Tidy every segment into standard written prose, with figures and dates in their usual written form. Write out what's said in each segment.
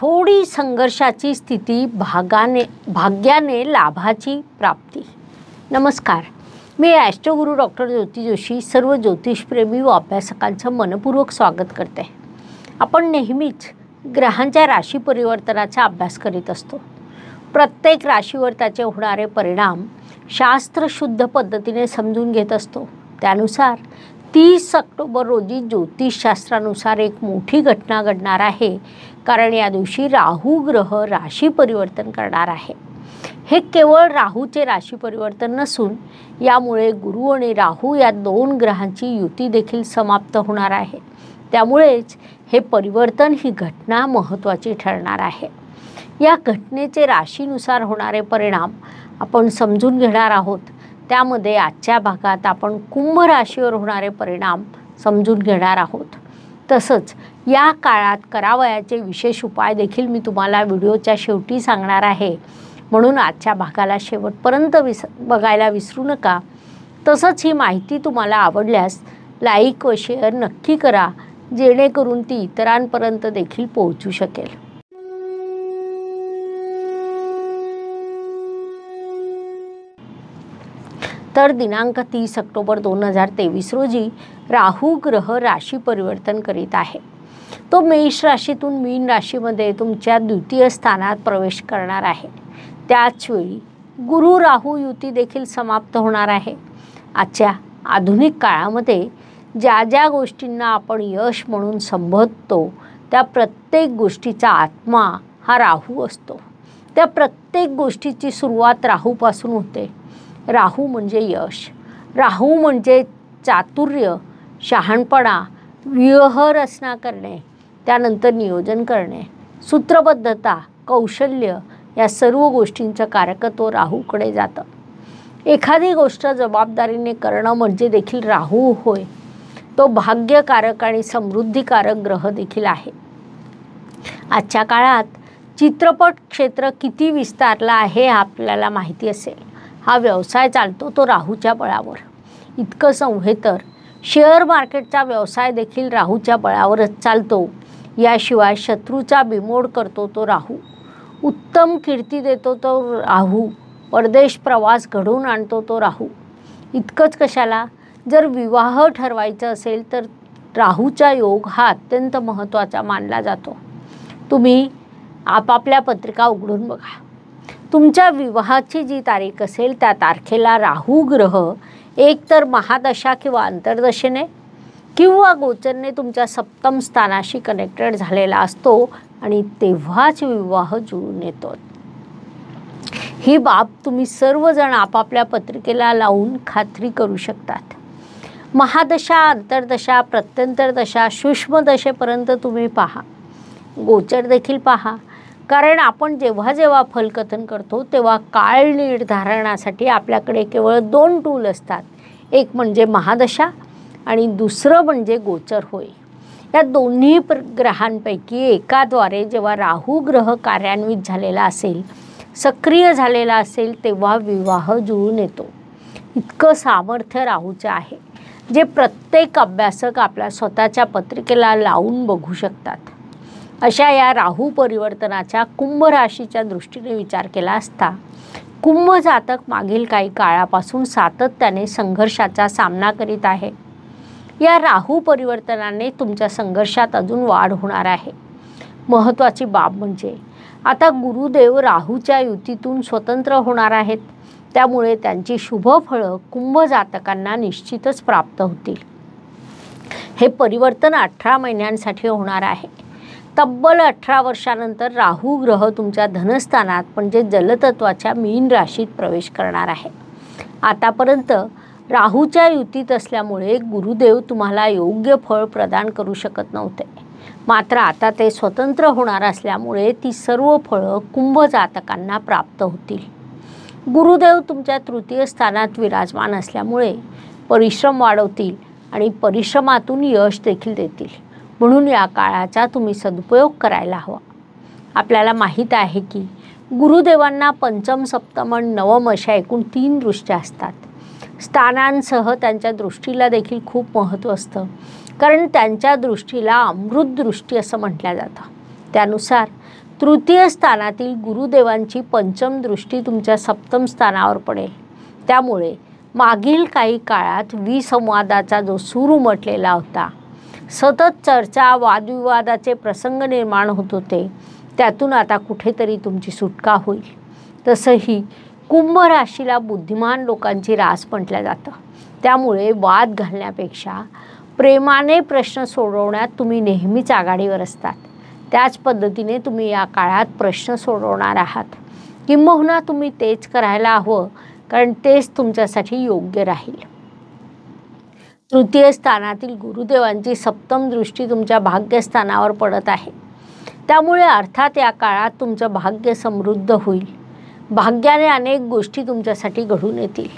थोडी संघर्षाची स्थिती, भाग्याने लाभाची प्राप्ती। नमस्कार, मी ॲस्ट्रोगुरू डॉक्टर ज्योती जोशी सर्व ज्योतिषप्रेमी व अभ्यासकांचं मनपूर्वक स्वागत करते। आपण नेहमीच ग्रहांच्या राशी परिवर्तनाचा अभ्यास करीत असतो। प्रत्येक राशीवर त्याचे होणारे परिणाम शास्त्रशुद्ध पद्धतीने समजून घेत असतो। त्यानुसार 30 ऑक्टोबर रोजी ज्योतिषशास्त्रानुसार एक मोठी घटना घडणार आहे, कारण या दिवशी राहू ग्रह राशी परिवर्तन करणार आहे। हे केवळ राहूचे राशी परिवर्तन नसून यामुळे गुरु आणि राहू या दोन ग्रहांची युती देखील समाप्त होणार आहे। त्यामुळेच हे परिवर्तन, ही घटना महत्त्वाची ठरणार आहे। या घटनेचे राशीनुसार होणारे परिणाम आपण समजून घेणार आहोत। त्यामध्ये आजच्या भागात आपण कुंभ राशीवर होणारे परिणाम समजून घेणार आहोत। तसंच या काळात करावयाचे विशेष उपाय देखील मी तुम्हाला व्हिडिओच्या शेवटी सांगणार आहे, म्हणून आजच्या भागाला शेवटपर्यंत बघायला विसरू नका। तसंच ही माहिती तुम्हाला आवडल्यास लाईक व शेअर नक्की करा, जेणेकरून ती इतरांपर्यंत देखील पोहोचू शकेल। तर दिनांक 30 ऑक्टोबर 2023 रोजी राहू ग्रह राशी परिवर्तन करीत आहे। तो मेष राशीतून मीन राशीमध्ये तुमच्या द्वितीय स्थानात प्रवेश करणार आहे। त्याच वेळी गुरु राहू युती देखील समाप्त होणार आहे। आजच्या आधुनिक काळामध्ये ज्या ज्या गोष्टींना आपण यश म्हणून संबोधतो, त्या प्रत्येक गोष्टीचा आत्मा हा राहू असतो। त्या प्रत्येक गोष्टीची सुरुवात राहूपासून होते। राहू म्हणजे यश, राहू म्हणजे चातुर्य, शहाणपणा, व्यूहरचना करणे, त्यानंतर नियोजन करणे, सूत्रबद्धता, कौशल्य, या सर्व गोष्टींचं कारकत्व राहूकडे जातं। एखादी गोष्ट जबाबदारीने करणं म्हणजे देखील राहू होय। तो भाग्यकारक आणि समृद्धीकारक ग्रह देखील आहे। आजच्या काळात चित्रपट क्षेत्र किती विस्तारला आहे आपल्याला माहिती असेल। हा व्यवसाय चालतो तो राहूच्या बळावर। इतकंच नव्हे तर शेअर मार्केटचा व्यवसाय देखील राहूच्या बळावरच चालतो। याशिवाय शत्रूचा बिमोड करतो तो राहू, उत्तम कीर्ती देतो तो राहू, परदेश प्रवास घडवून आणतो तो राहू। इतकंच कशाला, जर विवाह ठरवायचा असेल तर राहूचा योग हा अत्यंत महत्त्वाचा मानला जातो। तुम्ही आपापल्या पत्रिका उघडून बघा। तुमच्या विवाहाची जी तारीख असेल त्या तारखेला राहू ग्रह एकतर महादशा किंवा अंतर्दशेने किंवा गोचरने तुमच्या सप्तम स्थानाशी कनेक्टेड झालेला असतो आणि तेव्हाच विवाह जुळून येतो। ही बाब तुम्ही सर्वजण आपापल्या पत्रिकेला लावून खात्री करू शकतात। महादशा, अंतर्दशा, प्रत्यंतरदशा, सूक्ष्मदशेपर्यंत तुम्ही पहा, गोचर देखील पहा। कारण आपण जेव्हा जेव्हा फलकथन करतो तेव्हा काळ निर्धारणासाठी आपल्याकडे केवळ 2 टूल असतात। एक म्हणजे महादशा आणि दुसरं म्हणजे गोचर होय। या दोन्ही ग्रहांपैकी एकाद्वारे जेव्हा राहू ग्रह कार्यान्वित झालेला असेल, सक्रिय झालेला असेल, तेव्हा विवाह जुळून येतो। इतकं सामर्थ्य राहूचे आहे, जे प्रत्येक अभ्यासक आपल्या स्वतःच्या पत्रिकेला लावून बघू शकतात। अशा या राहू परिवर्तनाच्या कुंभ राशीच्या दृष्टीने विचार केला असता, कुंभ जातक मागील काही काळापासून सातत्याने संघर्षाचा सामना करीत आहे। या राहू परिवर्तनाने तुमच्या संघर्षात अजून वाढ होणार आहे। महत्त्वाची बाब म्हणजे आता गुरुदेव राहूच्या युतीतून स्वतंत्र होणार आहेत। त्यामुळे त्यांची शुभ फळं कुंभ जातकांना निश्चितच प्राप्त होतील। हे परिवर्तन 18 महिन्यांसाठी होणार आहे। तब्बल 18 वर्षानंतर राहू ग्रह तुमच्या धनस्थानात म्हणजे जलतत्वाच्या मीन राशीत प्रवेश करणार आहे। आतापर्यंत राहूच्या युतीत असल्यामुळे गुरुदेव तुम्हाला योग्य फळ प्रदान करू शकत नव्हते। मात्र आता ते स्वतंत्र होणार असल्यामुळे ती सर्व फळं कुंभ जातकांना प्राप्त होतील। गुरुदेव तुमच्या तृतीय स्थानात विराजमान असल्यामुळे परिश्रम वाढवतील आणि परिश्रमातून यश देखील देतील। म्हणून या काळाचा तुम्ही सदुपयोग करायला हवा। आपल्याला माहीत आहे की गुरुदेवांना पंचम, सप्तम आणि नवम अशा एकूण 3 दृष्ट्या असतात। स्थानांसह त्यांच्या दृष्टीला देखील खूप महत्त्व असतं, कारण त्यांच्या दृष्टीला अमृत दृष्टी असं म्हटलं जातं। त्यानुसार तृतीय स्थानातील गुरुदेवांची पंचम दृष्टी तुमच्या सप्तम स्थानावर पडेल. त्यामुळे मागील काही काळात विसंवादाचा जो सूर उमटलेला होता, सतत चर्चा वादविवादाचे प्रसंग निर्माण होत होते, त्यातून आता कुठेतरी तुमची सुटका होईल. तसंही कुंभ राशीला बुद्धिमान लोकांची रास म्हटलं जातं. त्यामुळे वाद घालण्यापेक्षा प्रेमाने प्रश्न सोडवण्यात तुम्ही नेहमीच आघाडीवर असतात. त्याच पद्धतीने तुम्ही या काळात प्रश्न सोडवणार आहात. किंबहुना तुम्ही तेच करायला हवं, कारण तेच तुमच्यासाठी योग्य राहील. तृतीय स्थानातील गुरुदेवांची सप्तम दृष्टी तुमच्या भाग्यस्थानावर पडत आहे. त्यामुळे अर्थात या काळात तुमचं भाग्य समृद्ध होईल. भाग्याने अनेक गोष्टी तुमच्यासाठी घडून येतील.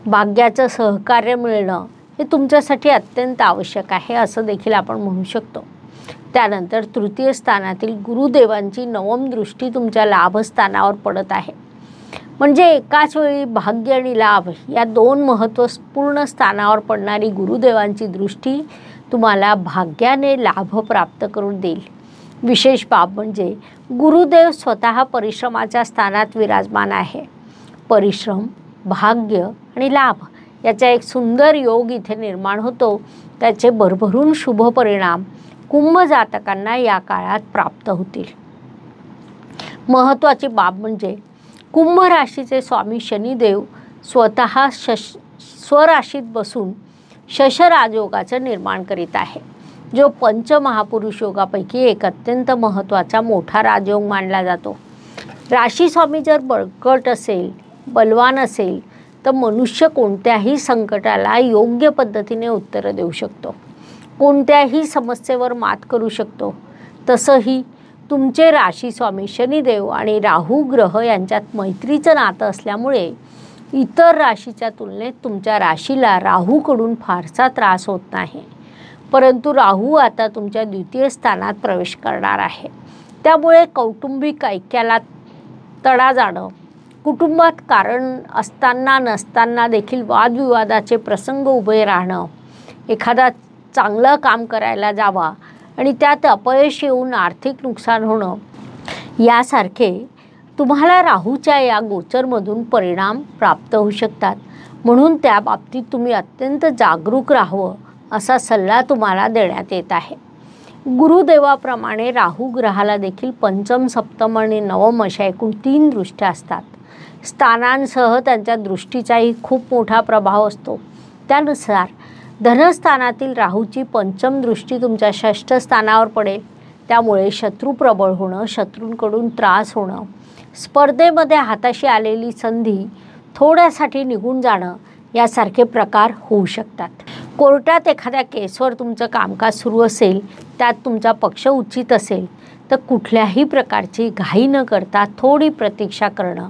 भाग्याचं सहकार्य मिळणं हे तुमच्यासाठी अत्यंत आवश्यक आहे, असं देखील आपण म्हणू शकतो. त्यानंतर तृतीय स्थानातील गुरुदेवांची नवम दृष्टी तुमच्या लाभस्थानावर पडत आहे. म्हणजे एकाच वेळी भाग्य आणि लाभ या दोन महत्त्वपूर्ण स्थानावर पडणारी गुरुदेवांची दृष्टी तुम्हाला भाग्याने लाभ प्राप्त करून देईल. विशेष बाब म्हणजे गुरुदेव स्वतः परिश्रमाच्या स्थानात विराजमान आहे. परिश्रम, भाग्य आणि लाभ याचा एक सुंदर योग इथे निर्माण होतो. त्याचे भरभरून शुभ परिणाम कुंभ जातकांना या काळात प्राप्त होतील. महत्त्वाची बाब म्हणजे कुंभ राशीचे स्वामी शनिदेव स्वतः स्वराशीत बसून शश राजयोगाचं निर्माण करीत आहे, जो पंचमहापुरुष योगापैकी एक अत्यंत महत्त्वाचा मोठा राजयोग मानला जातो. राशी स्वामी जर बळकट असेल, बलवान असेल, तर मनुष्य कोणत्याही संकटाला योग्य पद्धतीने उत्तरं देऊ शकतो, कोणत्याही समस्येवर मात करू शकतो. तसंही तुमचे राशी स्वामी शनिदेव आणि राहू ग्रह यांच्यात मैत्रीचं नातं असल्यामुळे इतर राशीच्या तुलनेत तुमच्या राशीला राहूकडून फारसा त्रास होत नाही. परंतु राहू आता तुमच्या द्वितीय स्थानात प्रवेश करणार आहे. त्यामुळे कौटुंबिक ऐक्याला तडा जाणं, कुटुंबात कारण असताना नसताना देखील वादविवादाचे प्रसंग उभे राहणं, एखादा चांगलं काम करायला जावा आणि त्यात अपयश येऊन आर्थिक नुकसान होणं, यासारखे तुम्हाला राहूच्या या गोचरमधून परिणाम प्राप्त होऊ शकतात. म्हणून त्या बाबतीत तुम्ही अत्यंत जागरूक राहावं असा सल्ला तुम्हाला देण्यात येत आहे. गुरुदेवाप्रमाणे राहू ग्रहाला देखील पंचम, सप्तम आणि नवम अशा एकूण 3 दृष्ट्या असतात. स्थानांसह त्यांच्या दृष्टीचाही खूप मोठा प्रभाव असतो. त्यानुसार धनस्थानातील राहूची पंचम दृष्टी तुमच्या षष्ठ स्थानावर पडेल. त्यामुळे शत्रू प्रबळ होणं, शत्रूंकडून त्रास होणं, स्पर्धेमध्ये हाताशी आलेली संधी थोड्यासाठी निघून जाणं यासारखे प्रकार होऊ शकतात. कोर्टात एखाद्या केसवर तुमचं कामकाज सुरू असेल, त्यात तुमचा पक्ष उचित असेल, तर कुठल्याही प्रकारची घाई न करता थोडी प्रतीक्षा करणं,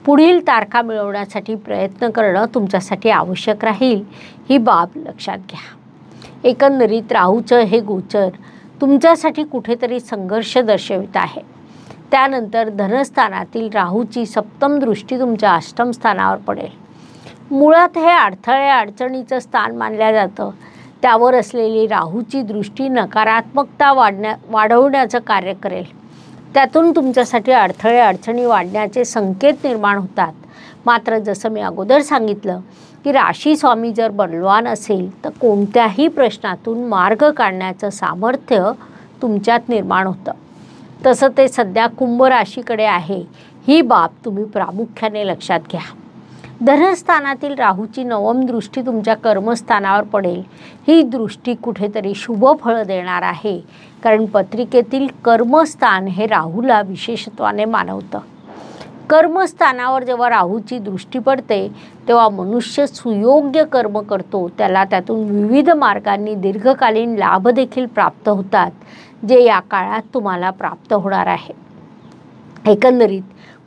पुढील तारखा मिळवण्यासाठी प्रयत्न करणं तुमच्यासाठी आवश्यक राहील. ही बाब लक्षात घ्या. एकंदरीत राहूचं हे गोचर तुमच्यासाठी कुठेतरी संघर्ष दर्शवित आहे. त्यानंतर धनस्थानातील राहूची सप्तम दृष्टी तुमच्या अष्टम स्थानावर पडेल. मुळात हे अडथळे अडचणीचं स्थान मानलं जातं. त्यावर असलेली राहूची दृष्टी नकारात्मकता वाढवण्याचं कार्य करेल. त्यातून तुमच्यासाठी अडथळे अडचणी वाढण्याचे संकेत निर्माण होतात. मात्र जसं मी अगोदर सांगितलं की राशी स्वामी जर बलवान असेल, तर कोणत्याही प्रश्नातून मार्ग काढण्याचं सामर्थ्य तुमच्यात निर्माण होतं. तसं ते सध्या कुंभ राशीकडे आहे. ही बाब तुम्ही प्रामुख्याने लक्षात घ्या. धनस्थानातील राहूची नवम दृष्टी तुमच्या कर्मस्थानावर पडेल. ही दृष्टी कुठेतरी शुभ फळ देणार आहे, कारण पत्रिकेतील कर्मस्थान हे राहूला विशेषत्वाने मानवतं. कर्मस्थानावर जेव्हा राहूची दृष्टी पडते, तेव्हा मनुष्य सुयोग्य कर्म करतो. त्याला त्यातून विविध मार्गांनी दीर्घकालीन लाभ देखील प्राप्त होतात, जे या काळात तुम्हाला प्राप्त होणार आहे. एकंदरीत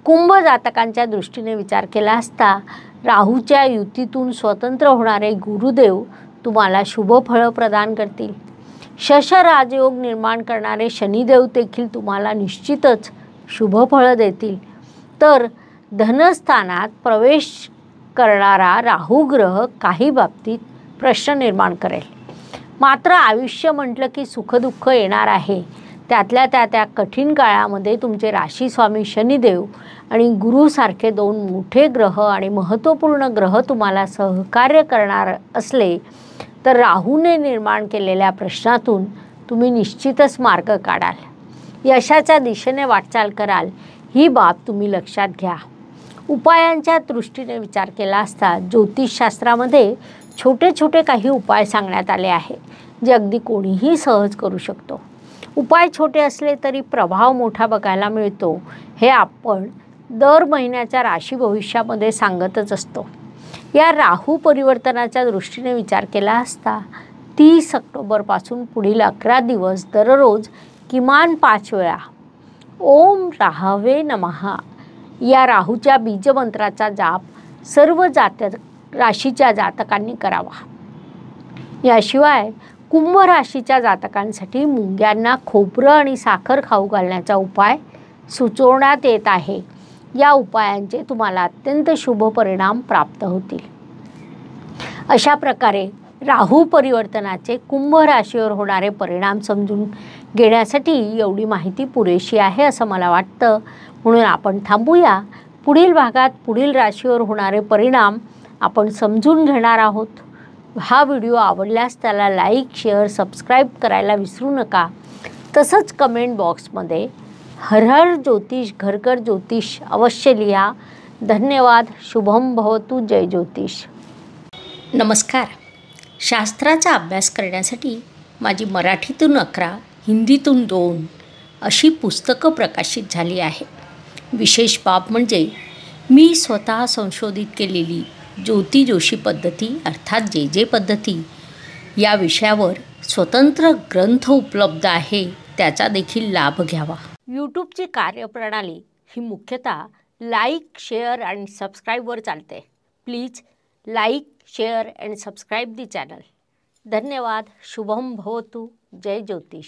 कुंभ जातकांच्या दृष्टीने विचार केला असता राहूच्या युतीतून स्वतंत्र होणारे गुरुदेव तुम्हाला शुभ फळं प्रदान करतील. शश राजयोग निर्माण करणारे शनिदेव देखील तुम्हाला निश्चितच शुभ फळं देतील. तर धनस्थानात प्रवेश करणारा राहू ग्रह काही बाबतीत प्रश्न निर्माण करेल. मात्र आयुष्य म्हटलं की सुखदुःख येणार आहे. त्यातल्या त्या कठीण काळामध्ये तुमचे राशीस्वामी शनिदेव आणि गुरुसारखे 2 मोठे ग्रह आणि महत्त्वपूर्ण ग्रह तुम्हाला सहकार्य करणार असले तर राहूने निर्माण केलेल्या प्रश्नातून तुम्ही निश्चितच मार्ग काढाल, यशाच्या दिशेने वाटचाल कराल, ही बाब तुम्ही लक्षात घ्या. उपायांच्या दृष्टीने विचार केला असता ज्योतिषशास्त्रामध्ये छोटे छोटे काही उपाय सांगण्यात आले आहे, जे अगदी कोणीही सहज करू शकतो. उपाय छोटे असले तरी प्रभाव मोठा बघायला मिळतो, हे आपण दर महिन्याच्या राशी भविष्यामध्ये सांगतच असतो. या राहू परिवर्तनाच्या दृष्टीने विचार केला असता 30 ऑक्टोबरपासून पुढील 11 दिवस दररोज किमान 5 वेळा ओम राहवे नमः या राहूच्या बीजमंत्राचा जाप सर्व राशीच्या जातकांनी करावा. याशिवाय कुंभ राशीच्या जातकांसाठी मुंग्यांना खोबरं आणि साखर खाऊ घालण्याचा उपाय सुचवण्यात येत आहे. या उपायांचे तुम्हाला अत्यंत शुभ परिणाम प्राप्त होतील. अशा प्रकारे राहू परिवर्तनाचे कुंभ राशीवर होणारे परिणाम समजून घेण्यासाठी एवढी माहिती पुरेशी आहे असं मला वाटतं. म्हणून आपण थांबूया. पुढील भागात पुढील राशीवर होणारे परिणाम आपण समजून घेणार आहोत. हा व्हिडिओ आवडल्यास त्याला लाईक, शेअर, सबस्क्राईब करायला विसरू नका. तसंच कमेंट बॉक्समध्ये हर हर ज्योतिष, घर घर ज्योतिष अवश्य लिहा. धन्यवाद. शुभम भवतु. जय ज्योतिष. नमस्कार. शास्त्राचा अभ्यास करण्यासाठी माझी मराठीतून 11, हिंदीतून 2 अशी पुस्तकं प्रकाशित झाली आहे. विशेष बाब म्हणजे मी स्वतः संशोधित केलेली ज्योती जोशी पद्धती अर्थात जे पद्धती या विषयावर स्वतंत्र ग्रंथ उपलब्ध आहे, त्याचा देखील लाभ घ्यावा. यूट्यूबची कार्यप्रणाली ही मुख्यतः लाईक, शेअर आणि सबस्क्राईबवर चालते. Please like, share and subscribe the channel. धन्यवाद. शुभम भवतु. जय ज्योतिष.